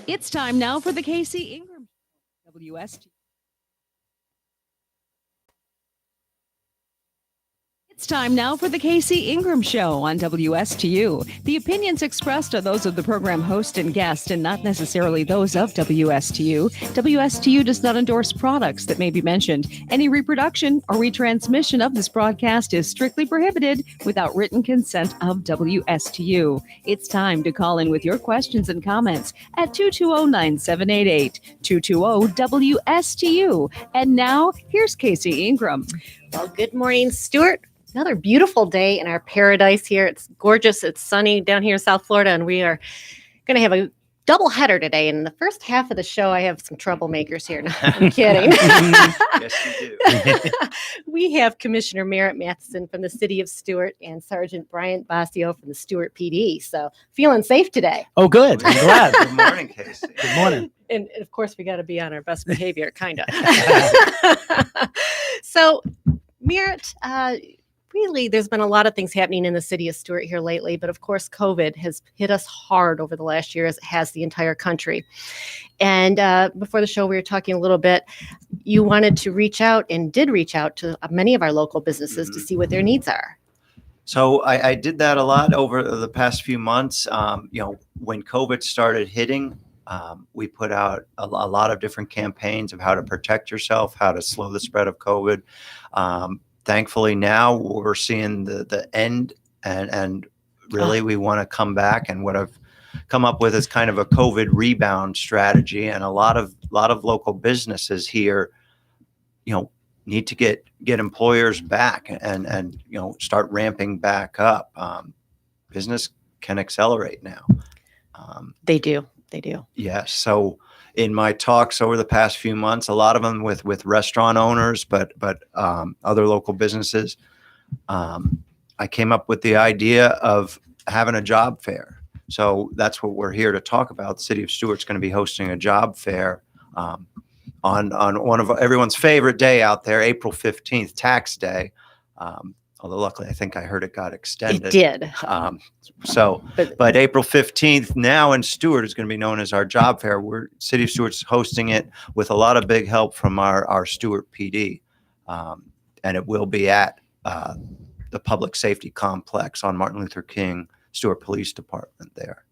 It's time now for the K.C.Ingram WST. It's time now for the K.C.Ingram Show on WSTU. The opinions expressed are those of the program host and guest and not necessarily those of WSTU. WSTU does not endorse products that may be mentioned. Any reproduction or retransmission of this broadcast is strictly prohibited without written consent of WSTU. It's time to call in with your questions and comments at 220-9788, 220-WSTU. And now, here's K.C. Ingram. Well, good morning, Stuart. Another beautiful day in our paradise here. It's gorgeous. It's sunny down here in South Florida, and we are going to have a double header today. And in the first half of the show, I have some troublemakers here. No, I'm kidding. Yes, you do. We have Commissioner Merritt Matheson from the City of Stuart and Sergeant Bryant Basio from the Stuart PD. So feeling safe today. Oh, good. I'm glad. Good morning, Casey. Good morning. And of course, we got to be on our best behavior, kind of. So, Merritt, really, there's been a lot of things happening in the city of Stuart here lately, but of course, COVID has hit us hard over the last year, as it has the entire country. And before the show, we were talking a little bit. You wanted to reach out and did reach out to many of our local businesses to see what their needs are. So I did that a lot over the past few months. When COVID started hitting, we put out a lot of different campaigns of how to protect yourself, how to slow the spread of COVID. Thankfully, now we're seeing the end, and really we want to come back. And what I've come up with is kind of a COVID rebound strategy, and a lot of local businesses here, need to get employers back and start ramping back up. Business can accelerate now. They do. Yes. So in my talks over the past few months, a lot of them with restaurant owners, but other local businesses, I came up with the idea of having a job fair. So that's what we're here to talk about. The City of Stuart's going to be hosting a job fair on one of everyone's favorite day out there, April 15th, Tax Day. Although luckily, I think I heard it got extended. It did. But April 15th now in Stuart is going to be known as our job fair. City of Stuart's hosting it with a lot of big help from our Stuart PD. And it will be at the Public Safety Complex on Martin Luther King Stuart Police Department there.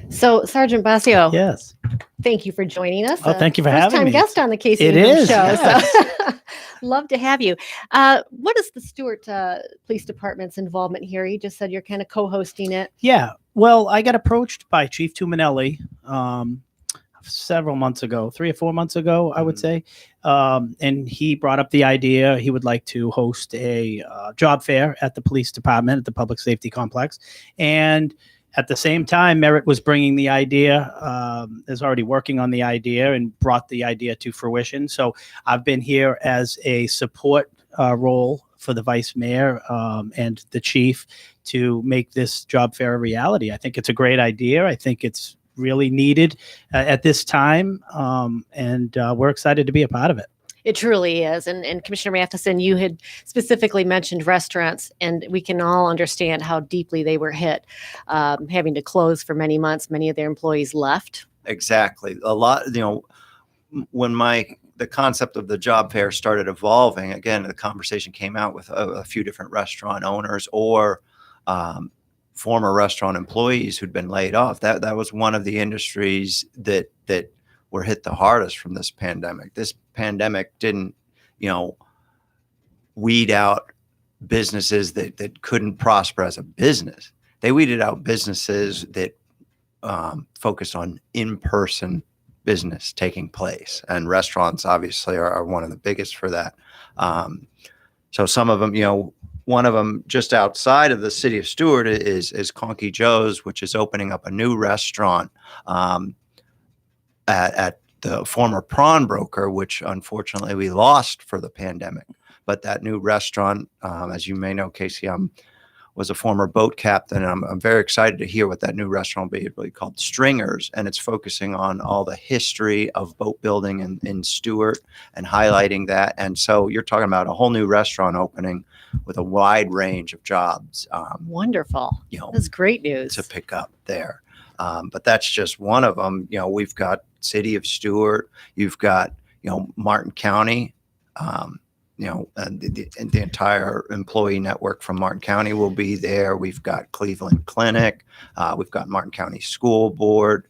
So, Sergeant Basio, Yes. thank you for joining us. Oh, thank you for having me. First-time guest on the K.C. It Ingram is, show. yes. So love to have you. What is the Stuart Police Department's involvement here? You just said you're kind of co-hosting it. Yeah. Well, I got approached by Chief Tuminelli several months ago, 3 or 4 months ago, I would say. And he brought up the idea he would like to host a job fair at the police department at the Public Safety Complex. And at the same time, Merritt was bringing the idea, is already working on the idea and brought the idea to fruition. So I've been here as a support role for the vice mayor and the chief to make this job fair a reality. I think it's a great idea. I think it's really needed at this time, and we're excited to be a part of it. It truly is. And Commissioner Matheson, you had specifically mentioned restaurants, and we can all understand how deeply they were hit, having to close for many months. Many of their employees left. Exactly. A lot, when the concept of the job fair started evolving, again, the conversation came out with a few different restaurant owners or former restaurant employees who'd been laid off. That was one of the industries that were hit the hardest from this pandemic. This pandemic didn't, weed out businesses that couldn't prosper as a business. They weeded out businesses that focused on in-person business taking place. And restaurants obviously are one of the biggest for that. So some of them, one of them just outside of the city of Stuart is Conky Joe's, which is opening up a new restaurant at the former prawn broker, which unfortunately we lost for the pandemic. But that new restaurant, as you may know, Casey, was a former boat captain, and I'm very excited to hear what that new restaurant will be. It's really called Stringers, and it's focusing on all the history of boat building in Stuart and highlighting that. And so you're talking about a whole new restaurant opening with a wide range of jobs. Wonderful. That's great news to pick up there. But that's just one of them. We've got City of Stewart, you've got, Martin County, and the entire employee network from Martin County will be there. We've got Cleveland Clinic, we've got Martin County School Board.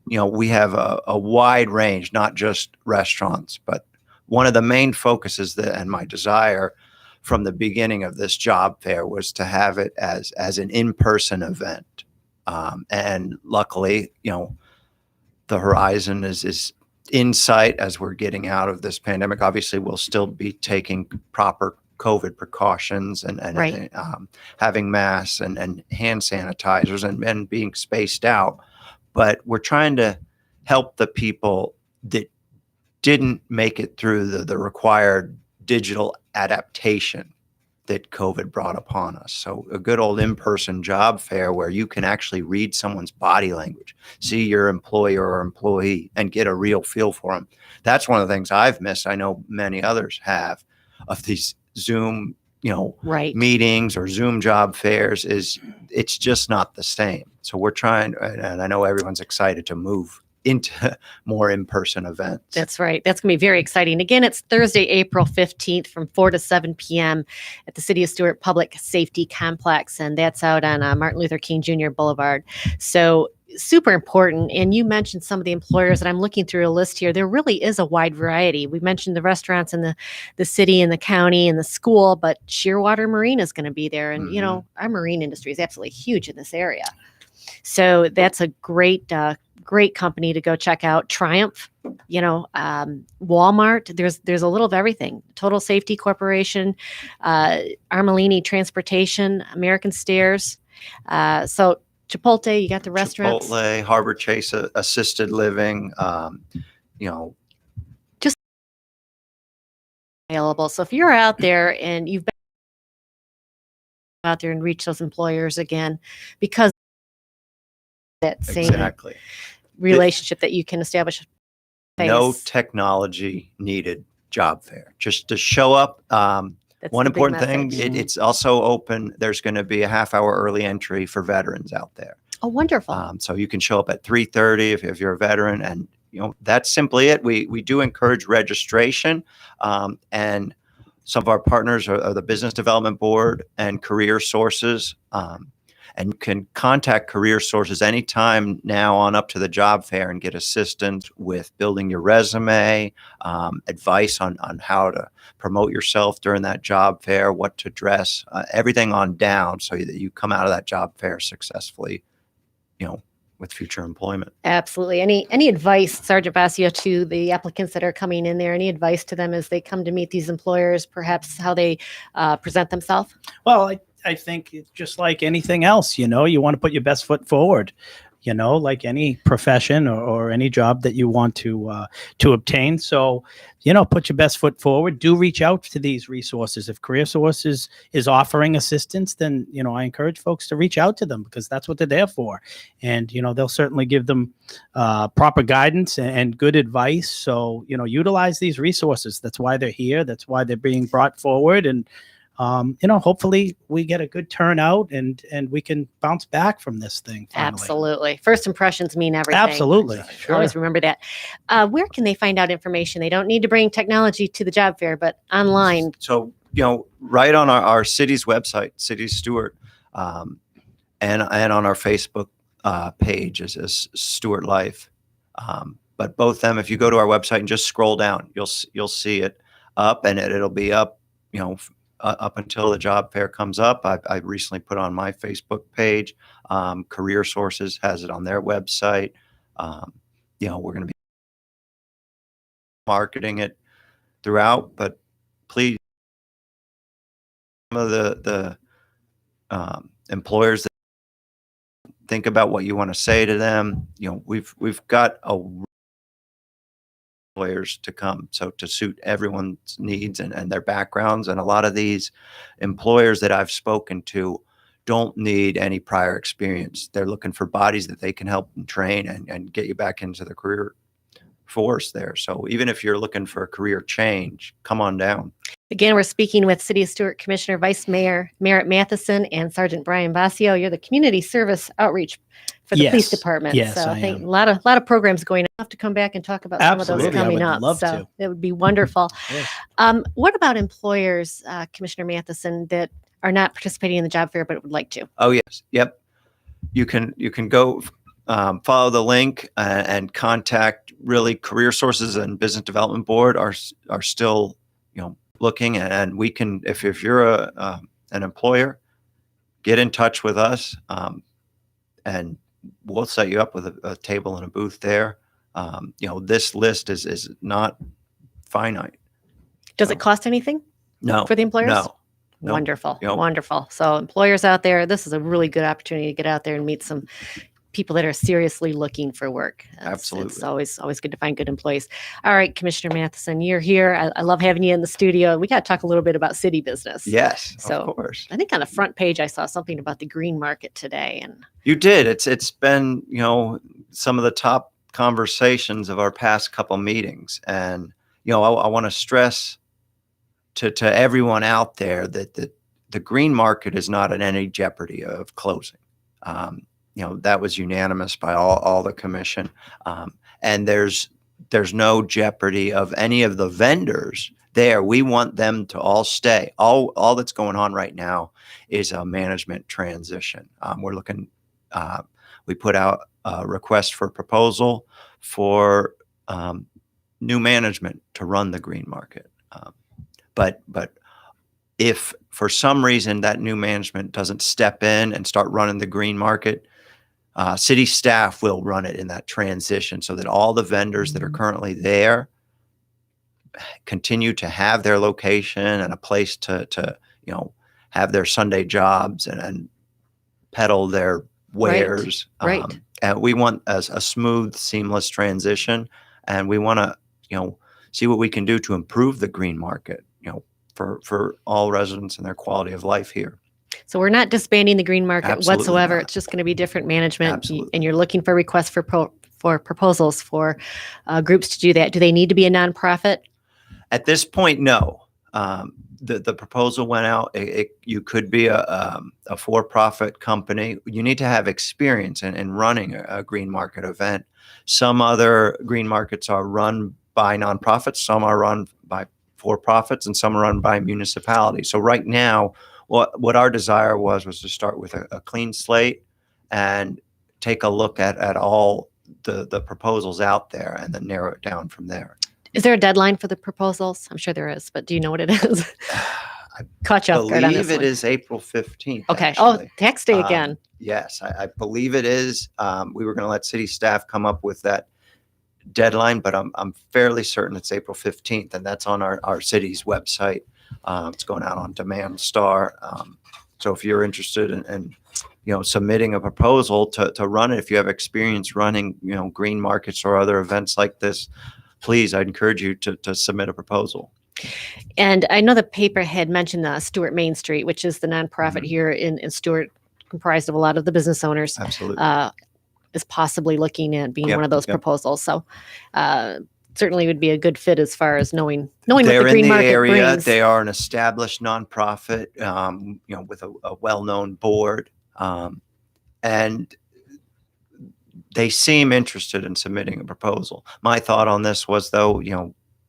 We have a wide range, not just restaurants, but one of the main focuses and my desire from the beginning of this job fair was to have it as an in-person event. And luckily, the horizon is in sight as we're getting out of this pandemic. Obviously, we'll still be taking proper COVID precautions and Right. having masks and hand sanitizers and being spaced out. But we're trying to help the people that didn't make it through the required digital adaptation that COVID brought upon us. So a good old in-person job fair where you can actually read someone's body language, see your employer or employee, and get a real feel for them. That's one of the things I've missed. I know many others have, of these Zoom, Right. meetings or Zoom job fairs. It's just not the same. So we're trying, and I know everyone's excited to move into more in-person events. That's right. That's going to be very exciting. Again, it's Thursday, April 15th from 4 to 7 p.m. at the City of Stewart Public Safety Complex. And that's out on Martin Luther King Jr. Boulevard. So super important. And you mentioned some of the employers, and I'm looking through a list here. There really is a wide variety. We mentioned the restaurants in the city and the county and the school, but Shearwater Marine is going to be there. And, our marine industry is absolutely huge in this area. So that's a great company to go check out. Triumph, Walmart. There's a little of everything. Total Safety Corporation, Armalini Transportation, American Stairs. So Chipotle, you got the restaurants. Chipotle, Harbor Chase Assisted Living, just available. So if you're out there and you've been out there and reach those employers again, because that same exactly relationship that you can establish. No technology needed job fair. Just to show up. That's One the big important thing, message. it's also open. There's going to be a half-hour early entry for veterans out there. Oh, wonderful. So you can show up at 3:30 if you're a veteran, and that's simply it. We do encourage registration, and some of our partners are the Business Development Board and Career Sources. And you can contact Career Sources anytime now on up to the job fair and get assistance with building your resume, advice on how to promote yourself during that job fair, what to dress, everything on down so that you come out of that job fair successfully, with future employment. Absolutely. Any advice, Sergeant Basio, to the applicants that are coming in there? Any advice to them as they come to meet these employers, perhaps how they present themselves? Well, I think it's just like anything else, you want to put your best foot forward, like any profession or any job that you want to obtain. So, put your best foot forward. Do reach out to these resources. If Career Sources is offering assistance, then, I encourage folks to reach out to them because that's what they're there for. And, they'll certainly give them proper guidance and good advice. So, utilize these resources. That's why they're here. That's why they're being brought forward. And, hopefully we get a good turnout and we can bounce back from this thing. Finally. Absolutely. First impressions mean everything. Absolutely. Sure. Always remember that. Where can they find out information? They don't need to bring technology to the job fair, but online. So, right on our city's website, City of Stewart, and on our Facebook page is Stewart Life. But both them, if you go to our website and just scroll down, you'll see it up, and it'll be up, up until the job fair comes up. I recently put on my Facebook page. Career Sources has it on their website. We're going to be marketing it throughout, but please, some of the employers that think about what you want to say to them. We've got employers to come, so to suit everyone's needs and their backgrounds. And a lot of these employers that I've spoken to don't need any prior experience. They're looking for bodies that they can help and train and get you back into the career force there. So even if you're looking for a career change, come on down. Again, we're speaking with City of Stewart Commissioner Vice Mayor Merritt Matheson and Sergeant Brian Basio. You're the community service outreach for the police department. Yes, so I think am. a lot of programs going on. I'll have to come back and talk about some of those Absolutely, I coming would up. love so to. it would be wonderful. Yes. What about employers, Commissioner Matheson, that are not participating in the job fair but would like to? Oh yes, yep. You can go follow the link and contact really Career Sources and Business Development Board are still looking, and we can if you're an employer, get in touch with us, and we'll set you up with a table and a booth there. This list is not finite. Does it cost anything? No, for the employers? No. Wonderful. Yep. Wonderful. So employers out there, this is a really good opportunity to get out there and meet some people that are seriously looking for work. Absolutely. It's always good to find good employees. All right, Commissioner Matheson, you're here. I love having you in the studio. We got to talk a little bit about city business. Yes, So, of course. I think on the front page, I saw something about the green market today. And You did. It's been, some of the top conversations of our past couple meetings. And, I want to stress to everyone out there that the green market is not in any jeopardy of closing. That was unanimous by all the commission. And there's no jeopardy of any of the vendors there. We want them to all stay. All that's going on right now is a management transition. We're looking, we put out a request for proposal for new management to run the green market. But if for some reason that new management doesn't step in and start running the green market, city staff will run it in that transition so that all the vendors that are currently there continue to have their location and a place to have their Sunday jobs and peddle their wares. Right. And we want a smooth, seamless transition, and we want to see what we can do to improve the green market for all residents and their quality of life here. so we're not disbanding the green market Absolutely whatsoever. not. It's just going to be different management. Absolutely. And you're looking for requests for proposals for groups to do that. Do they need to be a nonprofit? At this point, no. The proposal went out. You could be a for-profit company. You need to have experience in running a green market event. Some other green markets are run by nonprofits. Some are run by for-profits, and some are run by municipalities. So right now, what our desire was to start with a clean slate and take a look at all the proposals out there and then narrow it down from there. Is there a deadline for the proposals? I'm sure there is, but do you know what it is? I Caught you off guard on this believe it one. is April 15th. Okay. Actually. Oh, tax day again. Yes, I believe it is. We were going to let city staff come up with that deadline, but I'm fairly certain it's April 15th, and that's on our city's website. It's going out on Demand Star. So if you're interested in submitting a proposal to run it, if you have experience running, green markets or other events like this, please, I'd encourage you to submit a proposal. And I know the paper had mentioned Stewart Main Street, which is the nonprofit here in Stewart, comprised of a lot of the business owners. Absolutely. Is possibly looking at being Yep, one of those yep. proposals. So certainly would be a good fit as far as knowing what They're the green in the market area. brings. They are an established nonprofit, with a well-known board, and they seem interested in submitting a proposal. My thought on this was, though,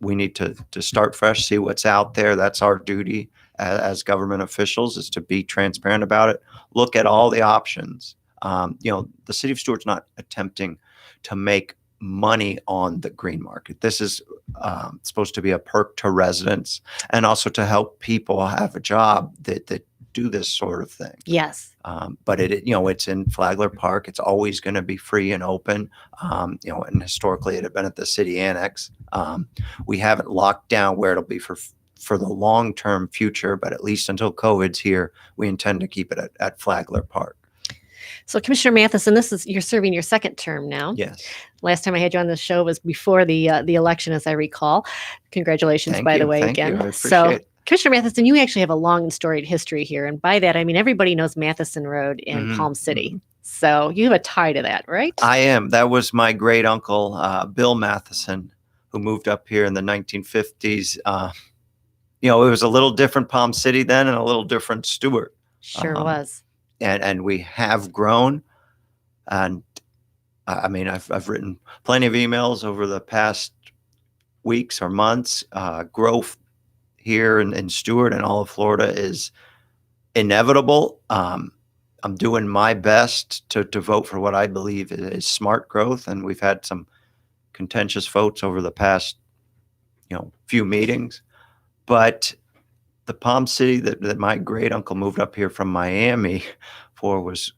we need to start fresh, see what's out there. That's our duty as government officials, is to be transparent about it. Look at all the options. The city of Stewart's not attempting to make money on the green market. This is supposed to be a perk to residents and also to help people have a job that do this sort of thing. Yes. But it's in Flagler Park. It's always going to be free and open. And historically it had been at the city annex. We haven't locked down where it'll be for the long-term future, but at least until COVID's here, we intend to keep it at Flagler Park. So Commissioner Matheson, you're serving your second term now. Yes. Last time I had you on the show was before the election, as I recall. Congratulations, Thank by you. the way, Thank again. you. I appreciate So it. Commissioner Matheson, you actually have a long and storied history here. And by that, I mean, everybody knows Matheson Road in Mhm, Palm City. So you have a tie to that, right? I am. That was my great uncle, Bill Matheson, who moved up here in the 1950s. It was a little different Palm City then and a little different Stewart. Sure was. And we have grown. And I mean, I've written plenty of emails over the past weeks or months. Growth here in Stewart and all of Florida is inevitable. I'm doing my best to vote for what I believe is smart growth, and we've had some contentious votes over the past, few meetings. But the Palm City that my great uncle moved up here from Miami for was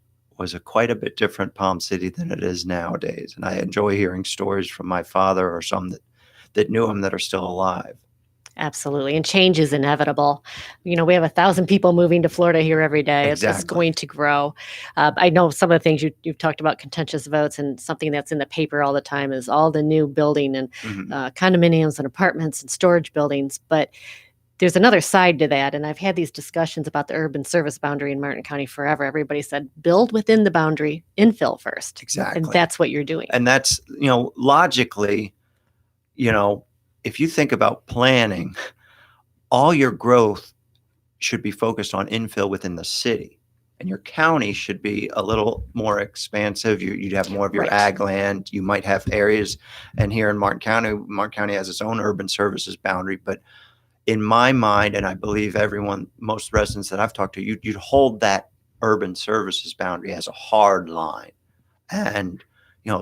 quite a bit different Palm City than it is nowadays. And I enjoy hearing stories from my father or some that knew him that are still alive. Absolutely. And change is inevitable. We have 1,000 people moving to Florida here every day. It's Exactly. going to grow. I know some of the things you've talked about, contentious votes, and something that's in the paper all the time is all the new building and condominiums and apartments and storage buildings. But there's another side to that. And I've had these discussions about the urban service boundary in Martin County forever. Everybody said, build within the boundary, infill first. Exactly. And that's what you're doing. And that's, logically, if you think about planning, all your growth should be focused on infill within the city. And your county should be a little more expansive. You'd have more of your Right. ag land. You might have areas. And here in Martin County has its own urban services boundary. But in my mind, and I believe most residents that I've talked to, you'd hold that urban services boundary as a hard line. And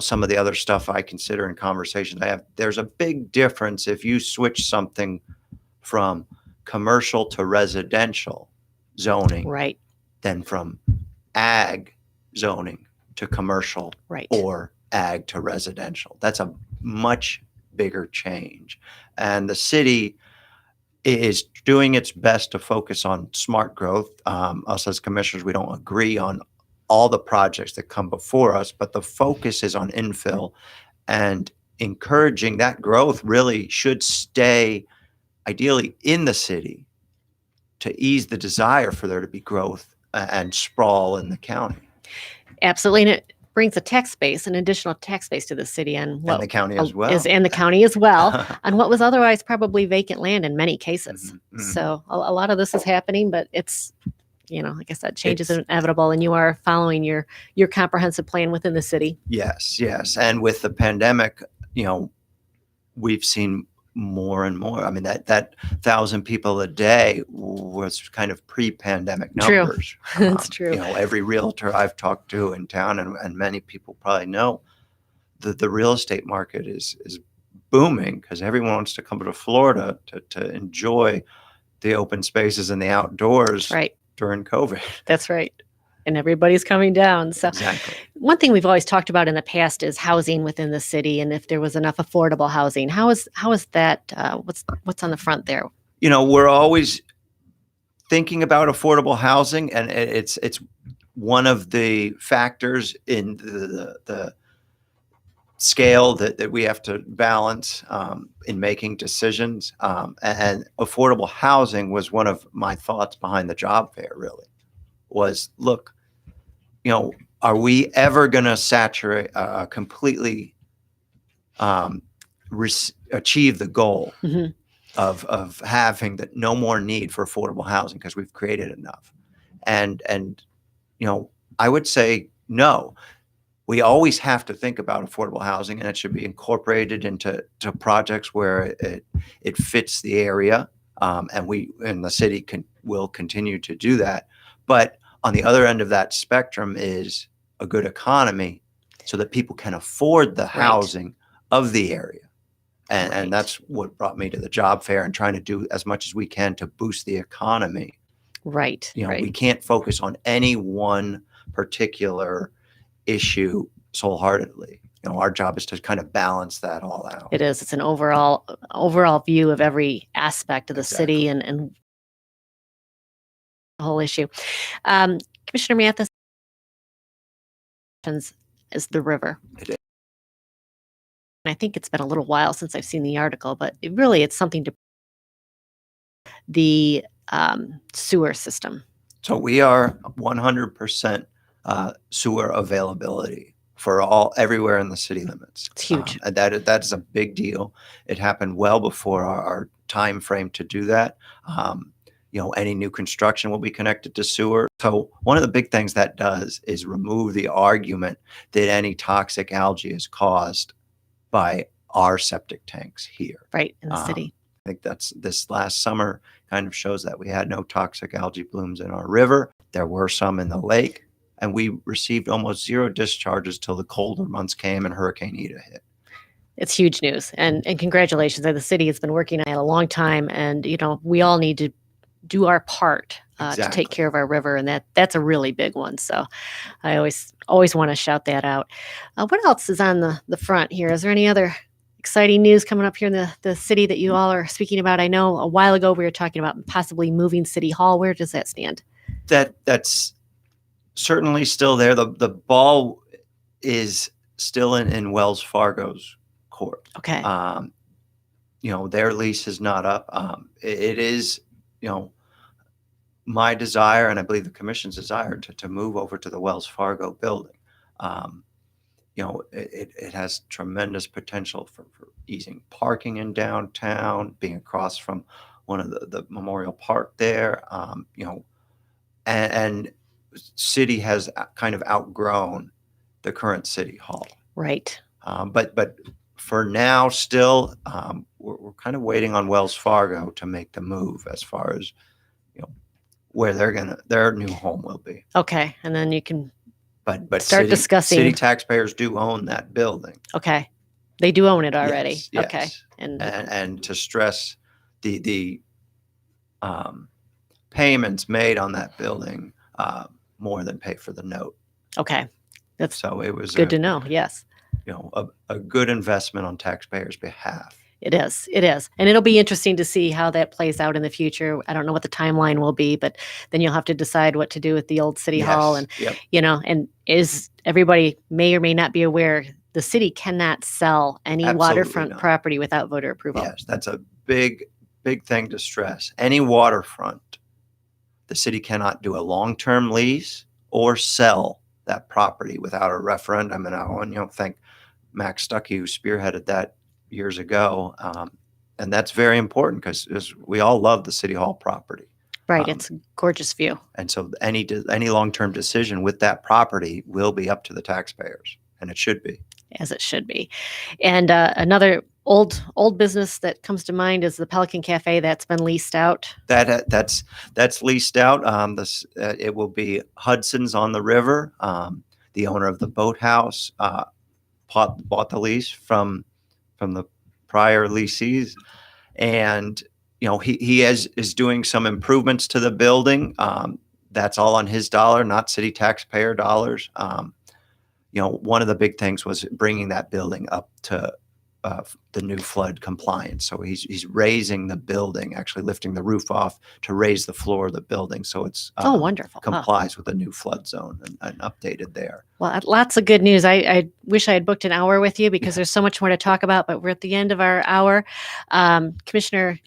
some of the other stuff I consider in conversations I have, there's a big difference if you switch something from commercial to residential zoning Right. than from ag zoning to commercial Right. or ag to residential. That's a much bigger change. And the city is doing its best to focus on smart growth. Us as commissioners, we don't agree on all the projects that come before us, but the focus is on infill, and encouraging that growth really should stay ideally in the city to ease the desire for there to be growth and sprawl in the county. Absolutely. And it brings a tax base, an additional tax base to the city and And the county as well. And the county as well on what was otherwise probably vacant land in many cases. Mhm, mhm. So a lot of this is happening, but it's, like I said, change is It's- inevitable, and you are following your comprehensive plan within the city. Yes. And with the pandemic, we've seen more and more. I mean, that 1,000 people a day was kind of pre-pandemic True. numbers. That's true. Every realtor I've talked to in town, and many people probably know, the real estate market is booming because everyone wants to come to Florida to enjoy the open spaces and the outdoors Right. during COVID. That's right. And everybody's coming down. So Exactly. one thing we've always talked about in the past is housing within the city, and if there was enough affordable housing. How is that? What's on the front there? We're always thinking about affordable housing, and it's one of the factors in the scale that we have to balance in making decisions. And affordable housing was one of my thoughts behind the job fair, really, was, look, are we ever going to saturate completely achieve the goal Mhm. of having that no more need for affordable housing because we've created enough? And I would say no. We always have to think about affordable housing, and it should be incorporated into projects where it fits the area, and the city will continue to do that. But on the other end of that spectrum is a good economy, so that people can afford the housing of the area. And that's what brought me to the job fair and trying to do as much as we can to boost the economy. Right. We can't focus on any one particular issue wholeheartedly. Our job is to kind of balance that all out. It is. It's an overall view of every aspect of the city and the whole issue. Commissioner Mathis is the river. It is. And I think it's been a little while since I've seen the article, but it's something to the sewer system. So we are 100% sewer availability for everywhere in the city limits. It's huge. And that is a big deal. It happened well before our time frame to do that. Any new construction will be connected to sewer. So one of the big things that does is remove the argument that any toxic algae is caused by our septic tanks here. Right, in the city. I think that's this last summer kind of shows that we had no toxic algae blooms in our river. There were some in the lake, and we received almost zero discharges till the colder months came and Hurricane Ida hit. It's huge news, and congratulations. The city has been working on it a long time, and we all need to do our part to take care of our river, and that's a really big one. So I always want to shout that out. What else is on the front here? Is there any other exciting news coming up here in the city that you all are speaking about? I know a while ago we were talking about possibly moving City Hall. Where does that stand? That's certainly still there. The ball is still in Wells Fargo's court. Okay. Their lease is not up. It is, my desire, and I believe the commission's desire, to move over to the Wells Fargo building. It has tremendous potential for easing parking in downtown, being across from one of the Memorial Park there. And city has kind of outgrown the current city hall. Right. But for now, still, we're kind of waiting on Wells Fargo to make the move as far as where their new home will be. Okay, and then you can but start discussing. City taxpayers do own that building. Okay, they do own it already. Yes. Okay, and to stress the payments made on that building more than pay for the note. Okay, so it was good to know. Yes, a good investment on taxpayers' behalf. It is. And it'll be interesting to see how that plays out in the future. I don't know what the timeline will be, but then you'll have to decide what to do with the old city hall. And, and is everybody may or may not be aware, the city cannot sell any waterfront property without voter approval. Yes, that's a big thing to stress. Any waterfront, the city cannot do a long-term lease or sell that property without a referendum. And I want to thank Max Stuckey, who spearheaded that years ago. And that's very important because we all love the city hall property. Right. It's a gorgeous view. And so any long-term decision with that property will be up to the taxpayers, and it should be. As it should be. And another old business that comes to mind is the Pelican Cafe that's been leased out. That's leased out. It will be Hudson's on the river. The owner of the boathouse bought the lease from the prior lessees, and he is doing some improvements to the building. That's all on his dollar, not city taxpayer dollars. One of the big things was bringing that building up to the new flood compliance. So he's raising the building, actually lifting the roof off to raise the floor of the building. So it's wonderful. Complies with the new flood zone and updated there. Well, lots of good news. I wish I had booked an hour with you because there's so much more to talk about, but we're at the end of our hour. Commissioner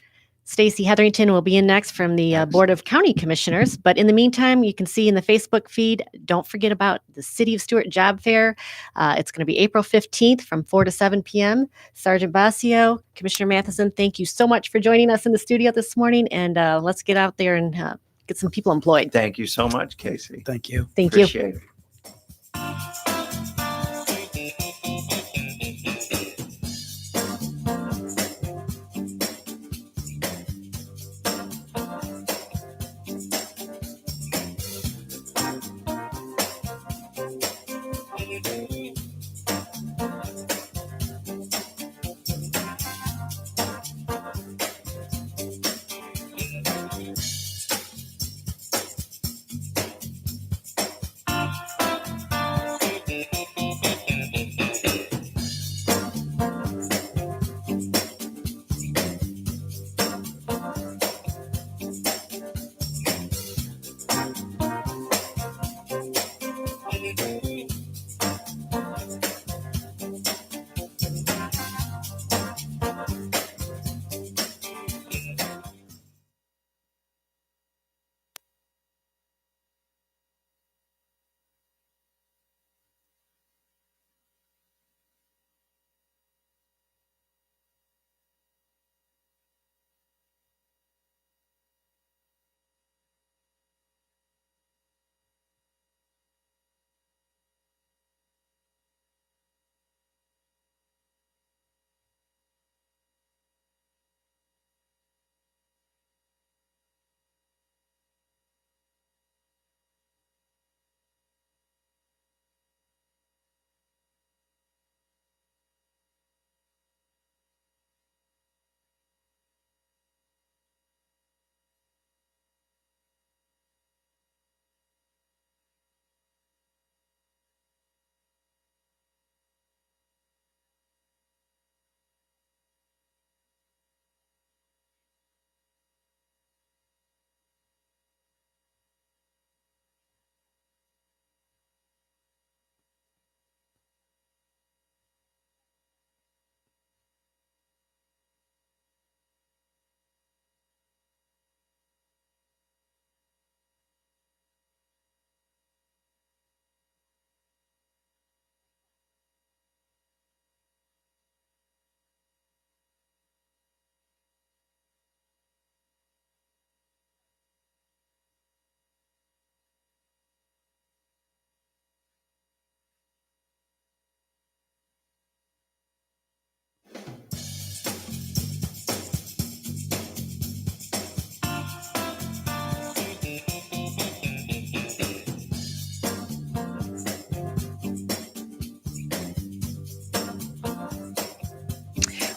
Stacey Hetherington will be in next from the Board of County Commissioners. But in the meantime, you can see in the Facebook feed, don't forget about the City of Stuart Job Fair. It's going to be April 15th from 4 to 7 p.m. Sergeant Basio, Commissioner Matheson, thank you so much for joining us in the studio this morning. And let's get out there and get some people employed. Thank you so much, Casey. Thank you. Thank you. Appreciate it.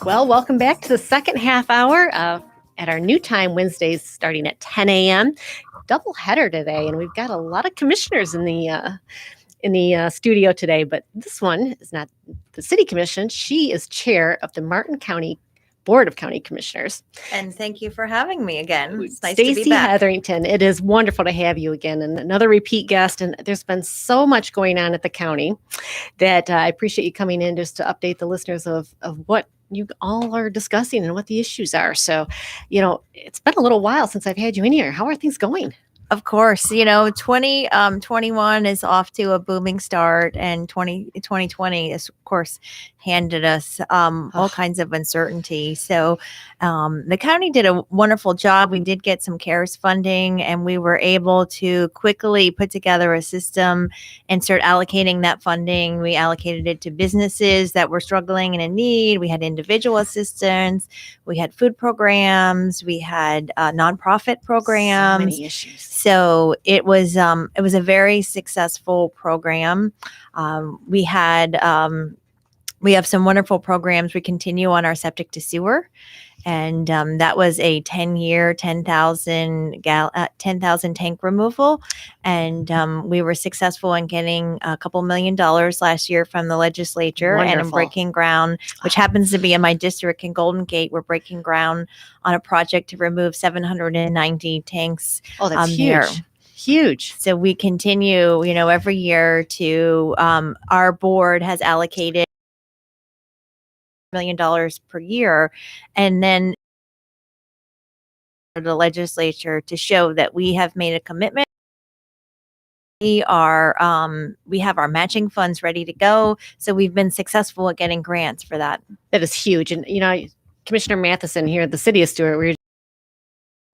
Well, welcome back to the second half hour at our new time, Wednesdays starting at 10 a.m. Double header today, and we've got a lot of commissioners in the studio today. But this one is not the City Commission. She is chair of the Martin County Board of County Commissioners. And thank you for having me again. It's nice to be Stacey back. Hetherington, it is wonderful to have you again, and another repeat guest. And there's been so much going on at the county that I appreciate you coming in just to update the listeners of what you all are discussing and what the issues are. So, it's been a little while since I've had you in here. How are things going? Of course, 2021 is off to a booming start, and 2020 is, of course, handed us all kinds of uncertainty. So the county did a wonderful job. We did get some CARES funding, and we were able to quickly put together a system and start allocating that funding. We allocated it to businesses that were struggling and in need. We had individual assistance. We had food programs. We had nonprofit programs. So many issues. So it was a very successful program. We have some wonderful programs. We continue on our septic to sewer, and that was a 10-year, 10,000 tank removal, and we were successful in getting a couple $1 million last year from the legislature. Wonderful. And I'm breaking ground, which happens to be in my district in Golden Gate. We're breaking ground on a project to remove 790 tanks. Oh, that's huge. There. Huge. So we continue, every year to our board has allocated $1 million per year, and then the legislature to show that we have made a commitment. We have our matching funds ready to go. So we've been successful at getting grants for that. That is huge. And, Commissioner Matheson here at the City of Stewart, we're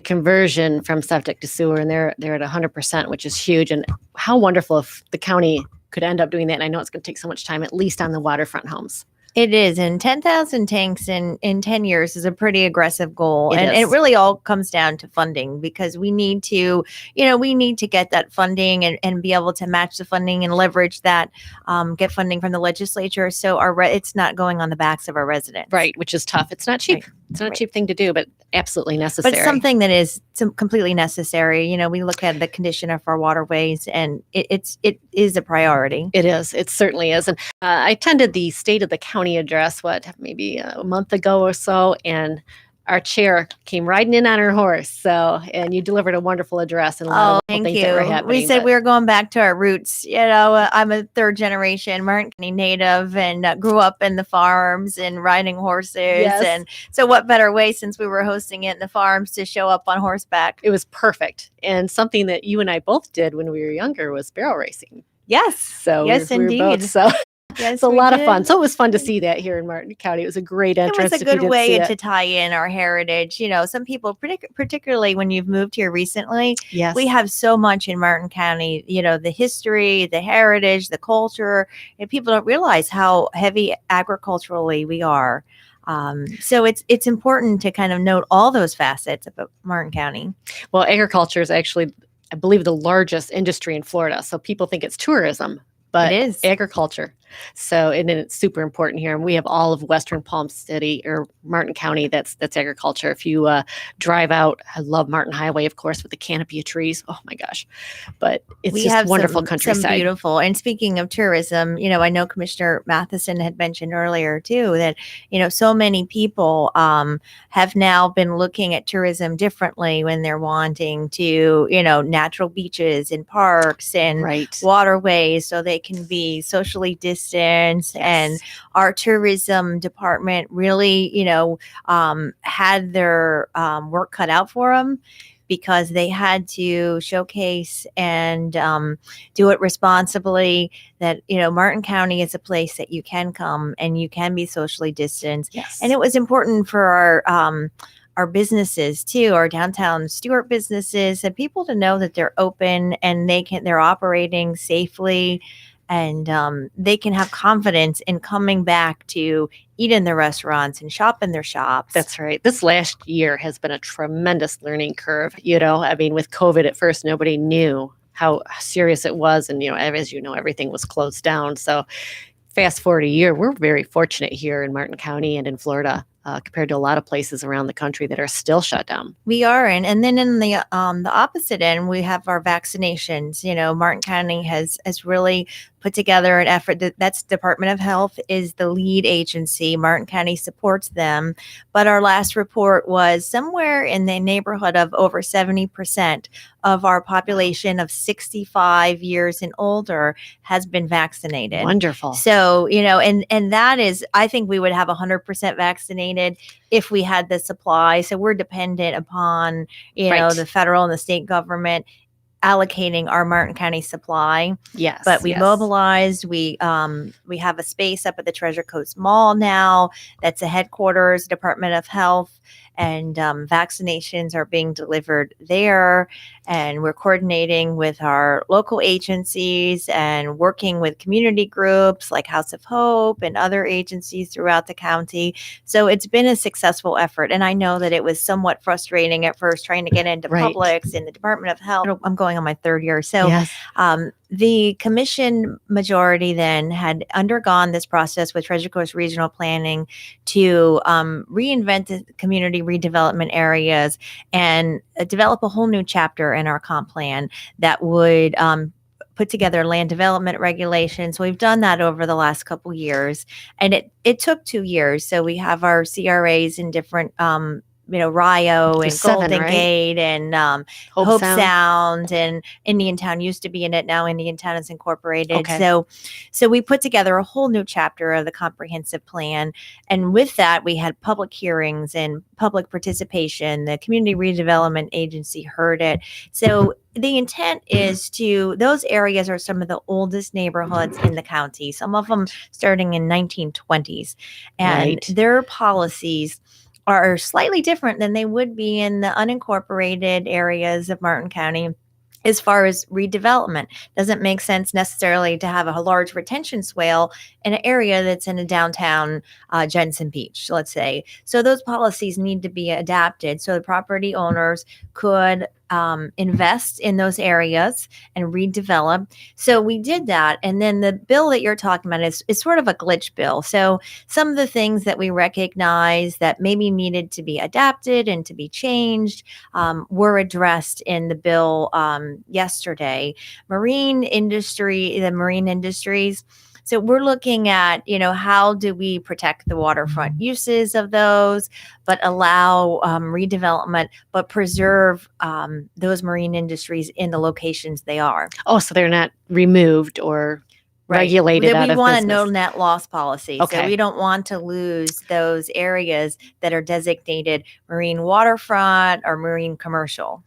conversion from septic to sewer, and they're at 100%, which is huge. And how wonderful if the county could end up doing that. And I know it's going to take so much time, at least on the waterfront homes. It is, and 10,000 tanks in 10 years is a pretty aggressive goal. It And is. it really all comes down to funding, because we need to get that funding and be able to match the funding and leverage that, get funding from the legislature. So it's not going on the backs of our residents. Right, which is tough. It's not cheap. Right. It's not a Right. cheap thing to do, but absolutely necessary. But it's something that is completely necessary. We look at the condition of our waterways, and it is a priority. It is. It certainly is. And I attended the State of the County address, maybe a month ago or so, and our chair came riding in on her horse. And you delivered a wonderful address and a lot of Thank things you. that were happening. We said we were going back to our roots. I'm a third generation Martin County native, and grew up in the farms and riding horses. Yes. And so what better way, since we were hosting it in the farms, to show up on horseback? It was perfect. And something that you and I both did when we were younger was barrel racing. Yes. So Yes, we were indeed. both, Yes, it's a we lot of did. fun. So it was fun to see that here in Martin County. It was a great It entrance. was a if you good didn't way see it. to tie in our heritage. Some people, particularly when you've moved here recently, Yes. we have so much in Martin County, the history, the heritage, the culture, and people don't realize how heavy agriculturally we are. So it's important to kind of note all those facets about Martin County. Well, agriculture is actually, I believe, the largest industry in Florida. So people think it's tourism, but It is. agriculture. So, and then it's super important here. And we have all of Western Palm City or Martin County. That's agriculture. If you drive out, I love Martin Highway, of course, with the canopy of trees. Oh my gosh. But it's We just have wonderful some countryside. beautiful. And speaking of tourism, I know Commissioner Matheson had mentioned earlier too that so many people have now been looking at tourism differently when they're wanting to natural beaches and parks and Right. waterways, so they can be socially distanced. And our tourism department really had their work cut out for them, because they had to showcase and do it responsibly, that, Martin County is a place that you can come and you can be socially distanced. Yes. And it was important for our businesses too, our downtown Stewart businesses, and people to know that they're open and they're operating safely, and they can have confidence in coming back to eat in their restaurants and shop in their shops. That's right. This last year has been a tremendous learning curve. With COVID at first, nobody knew how serious it was. And, as you know, everything was closed down. So fast forward a year, we're very fortunate here in Martin County and in Florida compared to a lot of places around the country that are still shut down. We are, and then in the opposite end, we have our vaccinations. Martin County has really put together an effort that's Department of Health is the lead agency. Martin County supports them, but our last report was somewhere in the neighborhood of over 70% of our population of 65 years and older has been vaccinated. Wonderful. So, and that is, I think we would have 100% vaccinated if we had the supply. So we're dependent upon, Right. the federal and the state government allocating our Martin County supply. Yes. But we yes. mobilized. We have a space up at the Treasure Coast Mall now. That's a headquarters, Department of Health, and vaccinations are being delivered there. And we're coordinating with our local agencies and working with community groups like House of Hope and other agencies throughout the county. So it's been a successful effort. And I know that it was somewhat frustrating at first trying to get into Right. Publix and the Department of Health. I'm going on my third year. So Yes. the commission majority then had undergone this process with Treasure Coast Regional Planning to reinvent the community redevelopment areas and develop a whole new chapter in our comp plan that would put together land development regulations. We've done that over the last couple years, and it took 2 years. So we have our CRAs in different Rio and There's 7, Golden right? Gate and Hope Sound and Indiantown used to be in it. Now Indiantown is incorporated. Okay. So we put together a whole new chapter of the comprehensive plan. And with that, we had public hearings and public participation. The Community Redevelopment Agency heard it. So the intent is those areas are some of the oldest neighborhoods in the county, some of them starting in 1920s. And Right. their policies are slightly different than they would be in the unincorporated areas of Martin County. As far as redevelopment, doesn't make sense necessarily to have a large retention swale in an area that's in a downtown Jensen Beach, let's say. So those policies need to be adapted so the property owners could invest in those areas and redevelop. So we did that. And then the bill that you're talking about is sort of a glitch bill. So some of the things that we recognize that maybe needed to be adapted and to be changed were addressed in the bill yesterday. The marine industries. So we're looking at, how do we protect the waterfront uses of those, but allow redevelopment, but preserve those marine industries in the locations they are. Oh, so they're not removed or regulated out We of want a business. no net loss policy. Okay. So we don't want to lose those areas that are designated marine waterfront or marine commercial.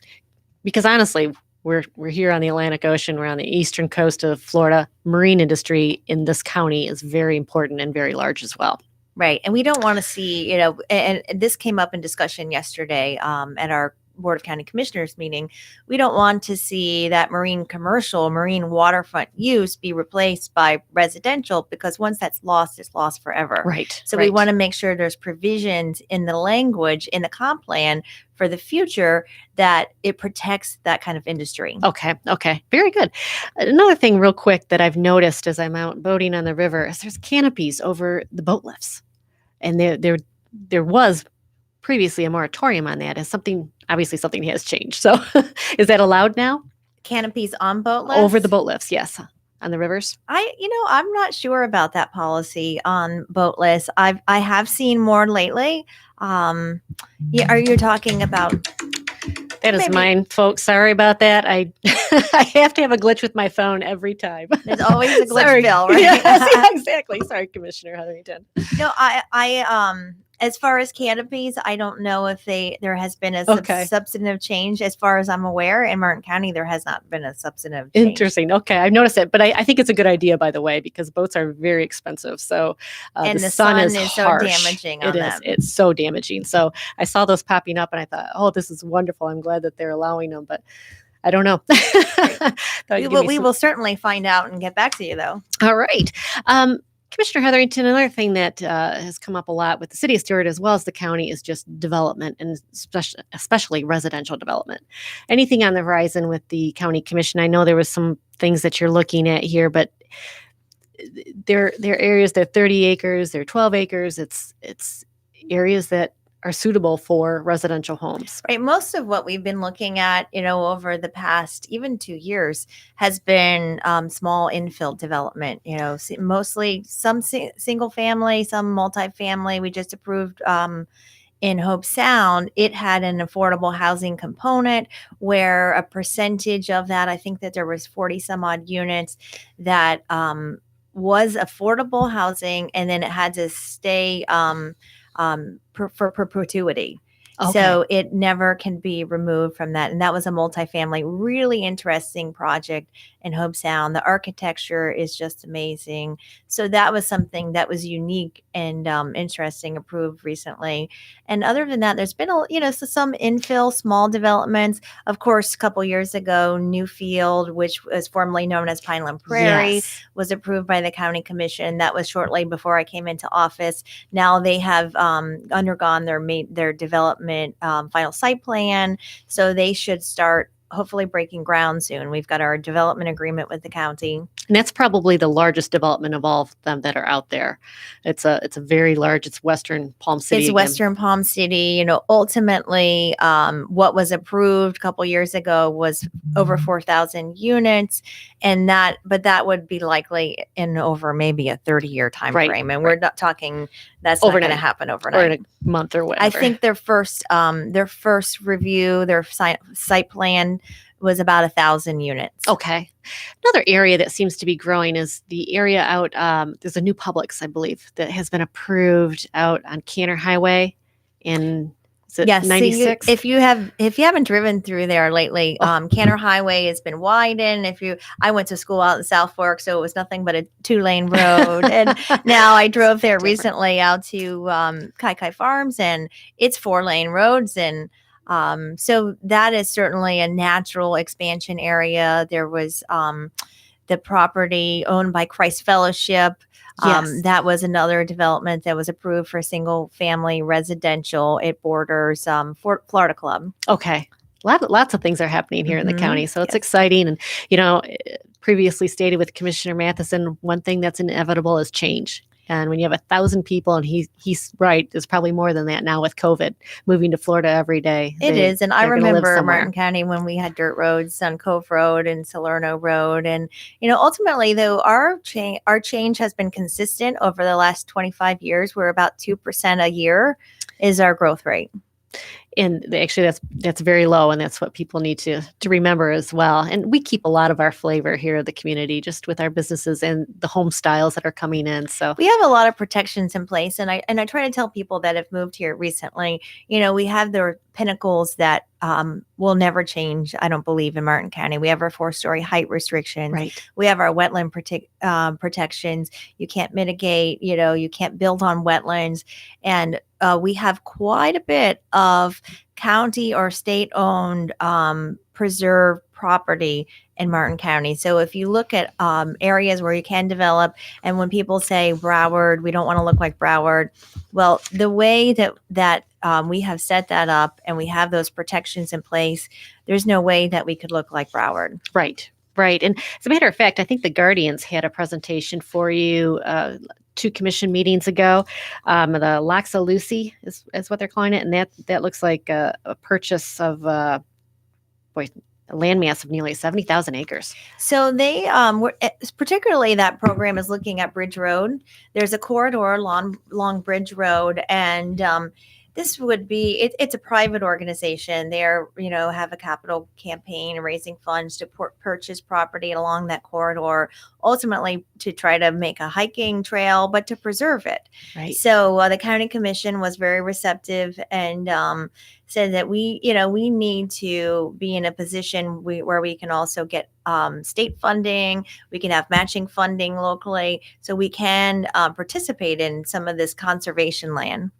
Because honestly, we're here on the Atlantic Ocean. We're on the eastern coast of Florida. Marine industry in this county is very important and very large as well. Right. And we don't want to see, and this came up in discussion yesterday at our Board of County Commissioners meeting. We don't want to see that marine waterfront use be replaced by residential, because once that's lost, it's lost forever. Right. So we want to make sure there's provisions in the language in the comp plan for the future that it protects that kind of industry. Okay. Very good. Another thing real quick that I've noticed as I'm out boating on the river is there's canopies over the boat lifts. And there was previously a moratorium on that. Obviously something has changed. So is that allowed now? Canopies on boat lifts? Over the boat lifts, yes. On the rivers? I'm not sure about that policy on boat lifts. I have seen more lately. Are you talking about? That is mine, folks. Sorry about that. I have to have a glitch with my phone every time. There's always a glitch Sorry. bill, right? Yes, exactly. Sorry, Commissioner Hetherington. No, I as far as canopies, I don't know if there has been a substantive change. As far as I'm aware, in Martin County, there has not been a substantive change. Interesting. Okay, I've noticed it, but I think it's a good idea, by the way, because boats are very expensive. So and the sun is so damaging on them. It's so damaging. So I saw those popping up, and I thought, oh, this is wonderful. I'm glad that they're allowing them, but I don't know. We will certainly find out and get back to you, though. All right. Commissioner Hetherington, another thing that has come up a lot with the city of Stewart as well as the county is just development, and especially residential development. Anything on the horizon with the county commission? I know there was some things that you're looking at here, but they're areas, they're 30 acres, they're 12 acres. It's areas that are suitable for residential homes. Right. Most of what we've been looking at, over the past even 2 years has been small infill development, mostly some single family, some multifamily. We just approved in Hope Sound, it had an affordable housing component where a percentage of that, I think that there was 40 some odd units that was affordable housing, and then it had to stay for perpetuity. Okay. So it never can be removed from that. And that was a multifamily, really interesting project in Hope Sound. The architecture is just amazing. So that was something that was unique and interesting, approved recently. And other than that, there's been some infill small developments. Of course, a couple years ago, Newfield, which was formerly known as Pineland Prairie, Yes. was approved by the county commission. That was shortly before I came into office. Now they have undergone their development final site plan, so they should start hopefully breaking ground soon. We've got our development agreement with the county. And that's probably the largest development of all of them that are out there. It's a very large. It's Western Palm City. It's again. Western Palm City. Ultimately, what was approved a couple years ago was over 4,000 units, but that would be likely in over maybe a 30-year time Right, frame, and right. we're not talking. That's not going to Overnight. happen Or overnight. in a month or whatever. I think their first review, their site plan was about 1,000 units. Okay. Another area that seems to be growing is the area out. There's a new Publix, I believe, that has been approved out on Canner Highway in Yes, 96. so if you haven't driven through there lately, Canner Highway has been widened. I went to school out in South Fork, so it was nothing but a 2-lane road. And now I drove there recently out to Kai Farms, and it's 4-lane roads. And so that is certainly a natural expansion area. There was the property owned by Christ Fellowship. Yes. That was another development that was approved for single family residential. It borders Florida Club. Okay. Lots of things are happening here in the Mhm. county. So it's Yes. exciting. And, previously stated with Commissioner Matheson, one thing that's inevitable is change. And when you have 1,000 people, and he's right, there's probably more than that now with COVID, moving to Florida every day. It is. And I they're gonna live remember somewhere. Martin County when we had dirt roads on Cove Road and Salerno Road. And, ultimately, though, our change has been consistent over the last 25 years. We're about 2% a year is our growth rate. And actually, that's very low, and that's what people need to remember as well. And we keep a lot of our flavor here in the community, just with our businesses and the home styles that are coming in. So We have a lot of protections in place, and I try to tell people that have moved here recently. We have their pinnacles that will never change. I don't believe in Martin County. We have our 4-story height restrictions. right, We have our wetland protections. You can't mitigate. You can't build on wetlands, and we have quite a bit of county or state-owned preserved property in Martin County. So if you look at areas where you can develop, and when people say Broward, we don't want to look like Broward. Well, the way that we have set that up and we have those protections in place, there's no way that we could look like Broward. right. And as a matter of fact, I think the Guardians had a presentation for you 2 commission meetings ago. The Loxa Lucy is what they're calling it, and that looks like a purchase of a landmass of nearly 70,000 acres. So they particularly that program is looking at Bridge Road. There's a corridor along Bridge Road, and this would be it's a private organization. They're have a capital campaign raising funds to purchase property along that corridor, ultimately to try to make a hiking trail, but to preserve it. Right. So the county commission was very receptive and said that we need to be in a position where we can also get state funding. We can have matching funding locally, so we can participate in some of this conservation land.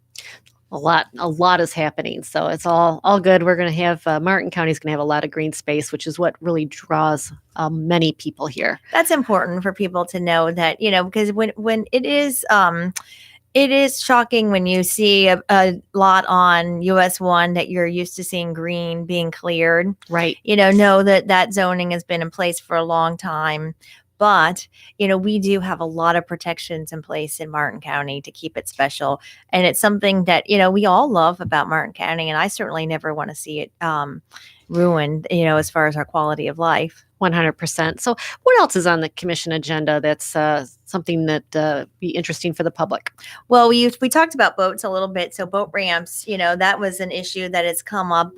A lot is happening. So it's all good. We're going to have Martin County's going to have a lot of green space, which is what really draws many people here. That's important for people to know that, because when it is shocking when you see a lot on US 1 that you're used to seeing green being cleared. Right. Know that zoning has been in place for a long time. But, we do have a lot of protections in place in Martin County to keep it special. And it's something that, we all love about Martin County. And I certainly never want to see it ruined, as far as our quality of life. 100%. So what else is on the commission agenda that's something that be interesting for the public? Well, we talked about boats a little bit. So boat ramps, that was an issue that has come up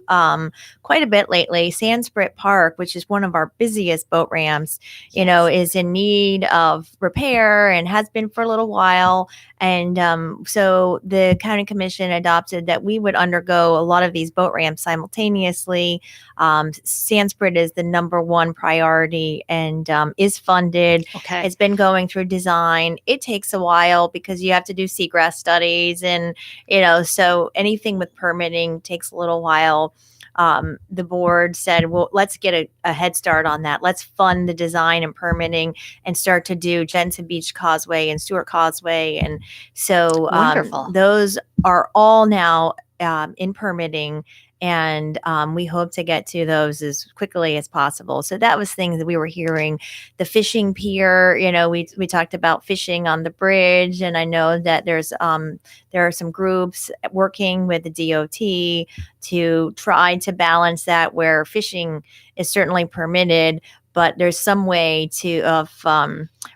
quite a bit lately. Sanskrit Park, which is one of our busiest boat ramps, is in need of repair and has been for a little while. And so the county commission adopted that we would undergo a lot of these boat ramps simultaneously. Sanskrit is the number one priority and is funded. Okay. It's been going through design. It takes a while because you have to do seagrass studies and, so anything with permitting takes a little while. The board said, well, let's get a head start on that. Let's fund the design and permitting and start to do Jensen Beach Causeway and Stewart Causeway. And so Wonderful. those are all now in permitting. And we hope to get to those as quickly as possible. So that was things that we were hearing. The fishing pier, we talked about fishing on the bridge, and I know that there are some groups working with the DOT to try to balance that, where fishing is certainly permitted, but there's some way of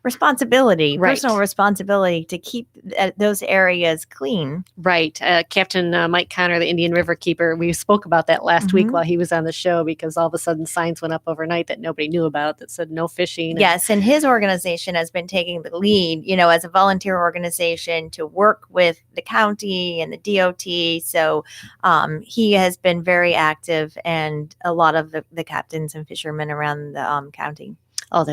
responsibility, Right. personal responsibility to keep those areas clean. Right. Captain Mike Connor, the Indian River Keeper, we spoke about that last week Mhm. while he was on the show, because all of a sudden signs went up overnight that nobody knew about that said no fishing. Yes, and his organization has been taking the lead, as a volunteer organization to work with the county and the DOT. So he has been very active, and a lot of the captains and fishermen around the county. Oh,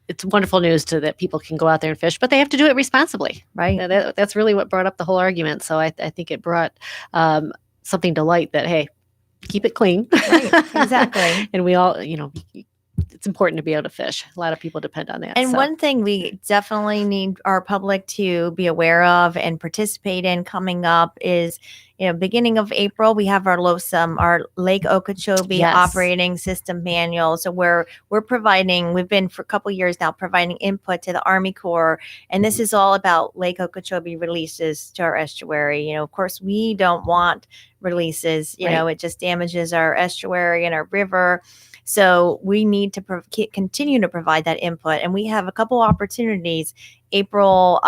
it's wonderful news that people can go out there and fish, but they have to do it responsibly. Right. That's really what brought up the whole argument. So I think it brought something to light that, hey, keep it clean. Right, exactly. And we all, it's important to be able to fish. A lot of people depend on that. And so. one thing we definitely need our public to be aware of and participate in coming up is, beginning of April, we have our LOSUM, our Lake Okeechobee Yes. Operating System Manual. So we've been for a couple years now providing input to the Army Corps. And this is all about Lake Okeechobee releases to our estuary. Of course, we don't want releases, Right. it just damages our estuary and our river. So we need to continue to provide that input. And we have a couple opportunities. April,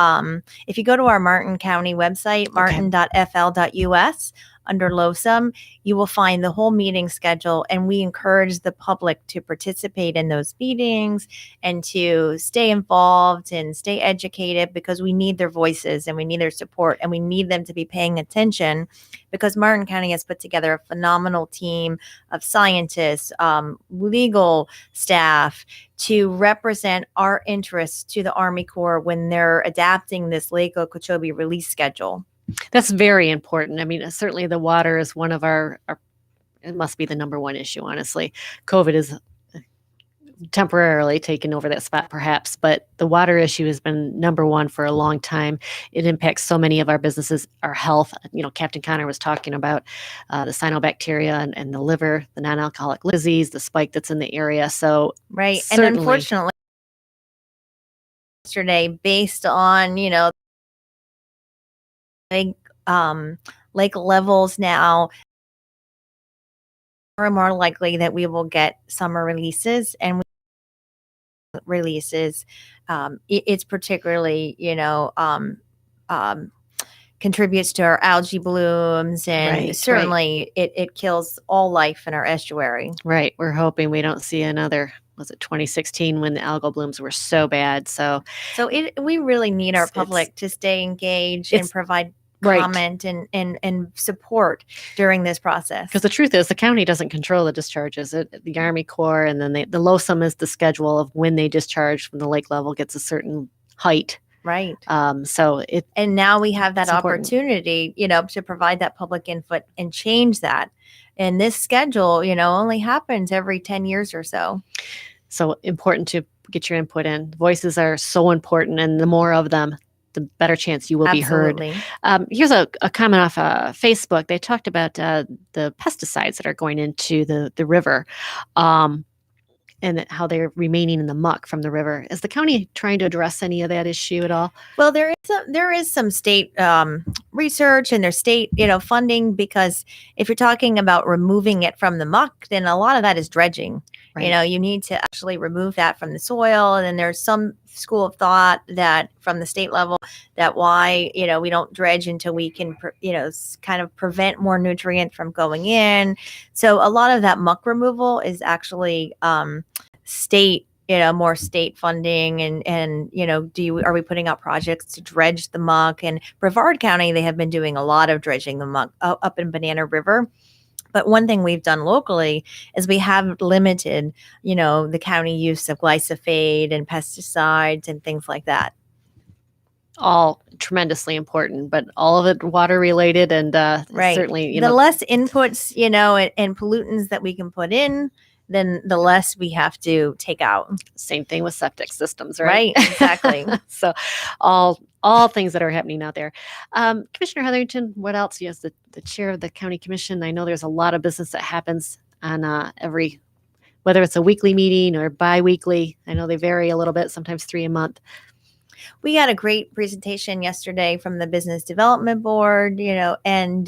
if you go to our Martin County website, martin.fl.us, under LOSUM, you will find the whole meeting schedule. And we encourage the public to participate in those meetings and to stay involved and stay educated, because we need their voices and we need their support and we need them to be paying attention, because Martin County has put together a phenomenal team of scientists, legal staff, to represent our interests to the Army Corps when they're adapting this Lake Okeechobee release schedule. That's very important. I mean, certainly the water is one of our it must be the number one issue, honestly. COVID is temporarily taken over that spot, perhaps, but the water issue has been number one for a long time. It impacts so many of our businesses, our health. Captain Connor was talking about the cyanobacteria and the liver, the non-alcoholic disease, the spike that's in the area. So right. certainly. And unfortunately, yesterday, based on, lake levels now, more and more likely that we will get summer releases, and releases. It's particularly, contributes to our algae blooms, and Right, certainly it kills all life in our estuary. Right. We're hoping we don't see another, was it 2016 when the algal blooms were so bad? So We really need our It's- public to stay engaged it's- and provide right. comment and support during this process. Because the truth is, the county doesn't control the discharges. The Army Corps, and then the LOSUM is the schedule of when they discharge when the lake level gets a certain height. Right. So it And now we have that It's important. opportunity, to provide that public input and change that. And this schedule, only happens every 10 years or so. so important to get your input in. Voices are so important, and the more of them, the better chance you will be heard. Absolutely. Here's a comment off Facebook. They talked about the pesticides that are going into the river. and how they're remaining in the muck from the river. Is the county trying to address any of that issue at all? Well, there is some state research and there's state funding, because if you're talking about removing it from the muck, then a lot of that is dredging. Right. You need to actually remove that from the soil, and then there's some school of thought that from the state level that why we don't dredge until we can kind of prevent more nutrient from going in. So a lot of that muck removal is actually state, more state funding, and are we putting out projects to dredge the muck? And Brevard County, they have been doing a lot of dredging the muck up in Banana River. But one thing we've done locally is we have limited, the county use of glyphosate and pesticides and things like that. All tremendously important, but all of it water related, and Right. certainly the less inputs, and pollutants that we can put in, then the less we have to take out. same thing with septic systems, right? Right, exactly. So all things that are happening out there. Commissioner Hetherington, what else? Yes, the chair of the county commission. I know there's a lot of business that happens on whether it's a weekly meeting or bi-weekly. I know they vary a little bit, sometimes 3 a month. We had a great presentation yesterday from the Business Development Board, and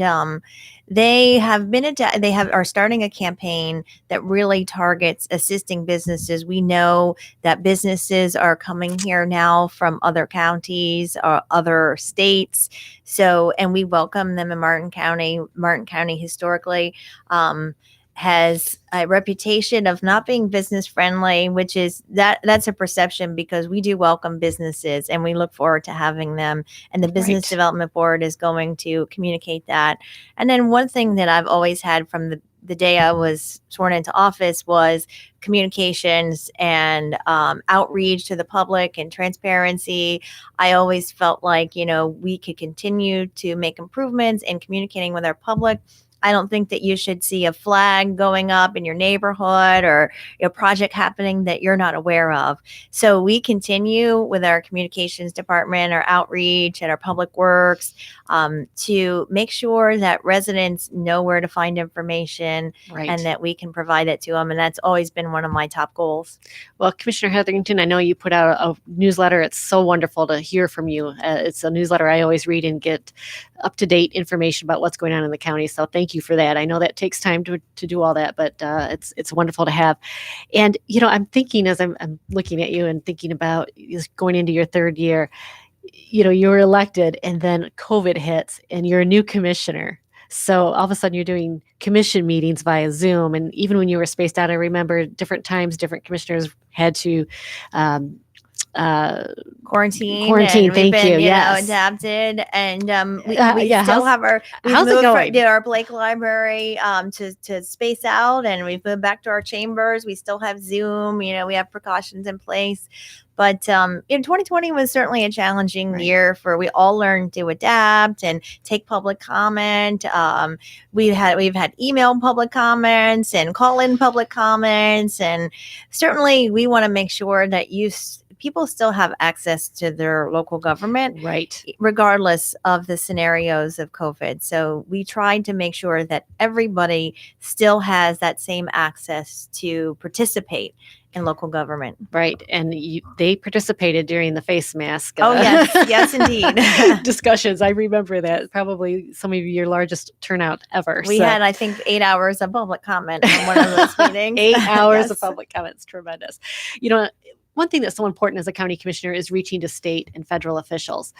they are starting a campaign that really targets assisting businesses. We know that businesses are coming here now from other counties or other states. So, and we welcome them in Martin County. Martin County historically has a reputation of not being business friendly, which is that's a perception, because we do welcome businesses and we look forward to having them. And the Business Development Board is going to communicate that. And then one thing that I've always had from the day I was sworn into office was communications and outreach to the public and transparency. I always felt like, we could continue to make improvements in communicating with our public. I don't think that you should see a flag going up in your neighborhood or a project happening that you're not aware of. So we continue with our communications department, our outreach, and our public works to make sure that residents know where to find information, Right. and that we can provide it to them. And that's always been one of my top goals. Well, Commissioner Hetherington, I know you put out a newsletter. It's so wonderful to hear from you. It's a newsletter I always read and get up-to-date information about what's going on in the county. So thank you for that. I know that takes time to do all that, but it's wonderful to have. And, I'm thinking as I'm looking at you and thinking about going into your third year, you were elected and then COVID hits and you're a new commissioner. So all of a sudden you're doing commission meetings via Zoom. And even when you were spaced out, I remember different times, different commissioners had to quarantine. Thank you. Yes. Adapted, and we how's still have it going? Our Blake Library to space out, and we've moved back to our chambers. We still have Zoom. We have precautions in place. But 2020 was certainly a challenging year we all learned to adapt and take public comment. We've had email public comments and call-in public comments, and certainly we want to make sure that people still have access to their local government, right, regardless of the scenarios of COVID. So we tried to make sure that everybody still has that same access to participate in local government. Right. And they participated during the face mask. Oh, yes, indeed. discussions. I remember that. Probably some of your largest turnout ever. We had, I think, 8 hours of public comment on one of those meetings. 8 hours of public comments. Tremendous. One thing that's so important as a county commissioner is reaching to state and federal officials.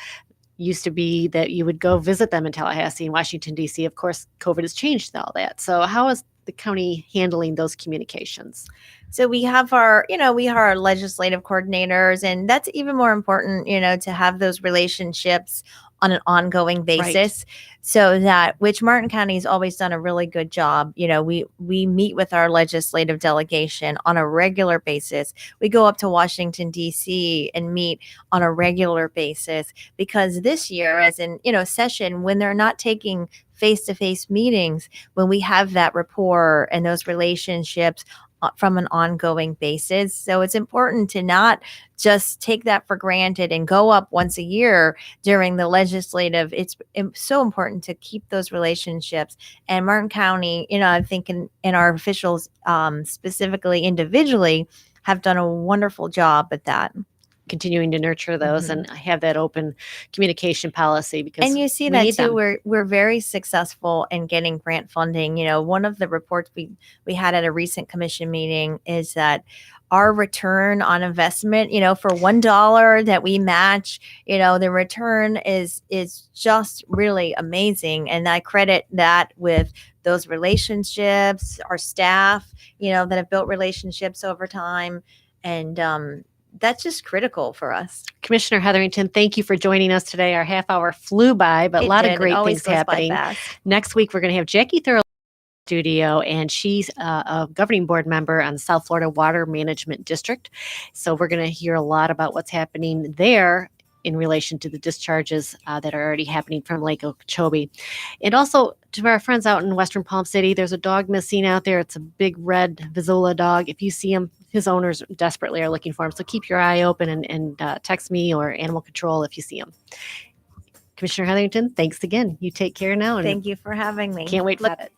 Used to be that you would go visit them in Tallahassee and Washington, D.C. Of course, COVID has changed all that. So how is the county handling those communications? So we have our legislative coordinators, and that's even more important, to have those relationships on an ongoing basis. Right. So that, which Martin County has always done a really good job. We meet with our legislative delegation on a regular basis. We go up to Washington, D.C. and meet on a regular basis, because this year, as in, session, when they're not taking face-to-face meetings, when we have that rapport and those relationships from an ongoing basis. So it's important to not just take that for granted and go up once a year during the legislative. It's so important to keep those relationships. And Martin County, I think in our officials, specifically individually, have done a wonderful job at that. Continuing to nurture those and have that open communication policy, because and you see we that need too. them. We're very successful in getting grant funding. One of the reports we had at a recent commission meeting is that our return on investment, for $1 that we match, the return is just really amazing. And I credit that with those relationships, our staff, that have built relationships over time. And that's just critical for us. Commissioner Hetherington, thank you for joining us today. Our half hour flew by, but a lot of great things happening. Next week, we're going to have Jackie Thurl studio, and she's a governing board member on the South Florida Water Management District. So we're going to hear a lot about what's happening there in relation to the discharges that are already happening from Lake Okeechobee. And also to our friends out in Western Palm City, there's a dog missing out there. It's a big red Vizsla dog. If you see him, his owners desperately are looking for him. So keep your eye open and text me or Animal Control if you see him. Commissioner Hetherington, thanks again. You take care now. And thank you for having me. Can't wait for it.